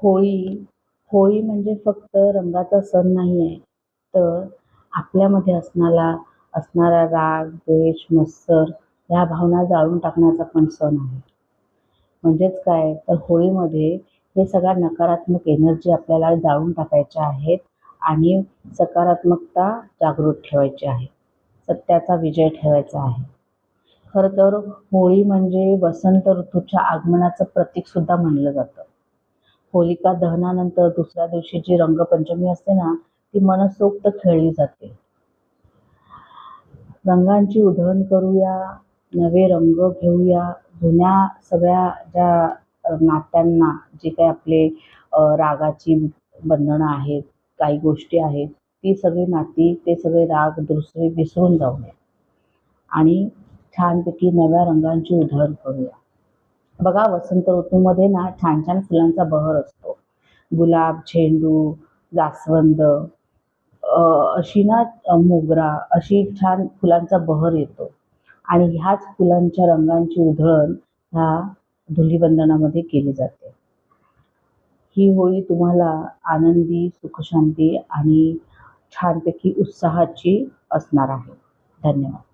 होळी होळी म्हणजे फक्त रंगाचा सण नाही आहे, तर आपल्यामध्ये असणारा राग, द्वेष, मत्सर या भावना जाळून टाकण्याचा पण सण आहे. म्हणजेच काय, तर होळीमध्ये हे सगळ्या नकारात्मक एनर्जी आपल्याला जाळून टाकायच्या आहेत आणि सकारात्मकता जागृत ठेवायची आहे. सत्याचा विजय ठेवायचा आहे. खरं तर होळी म्हणजे वसंत ऋतूच्या आगमनाचं प्रतीक सुद्धा म्हणलं जातं. होलिका दहनानंतर दुसऱ्या दिवशी जी रंगपंचमी असते ना, ती मनसोक्त खेळली जाते. रंगांची उधळण करूया, नवे रंग घेऊया, जुन्या सगळ्या ज्या नात्यांना जे काही आपले रागाची बंधनं आहेत, काही गोष्टी आहेत, ती सगळी नाती, ते सगळे राग दुसरे विसरून जाऊया आणि छानपैकी नव्या रंगांची उधळण करूया. बघा वसंत ऋतूमध्ये ना छान-छान फुलांचा बहर असतो. गुलाब, झेंडू, जास्वंद अशी ना मोगरा अशी छान फुलांचा बहर येतो आणि ह्याच फुलांच्या रंगांची उधळण ह्या धुलीवंदनामध्ये केली जाते. ही होळी तुम्हाला आनंदी, सुखशांती आणि छानपैकी उत्साहाची असणार आहे. धन्यवाद.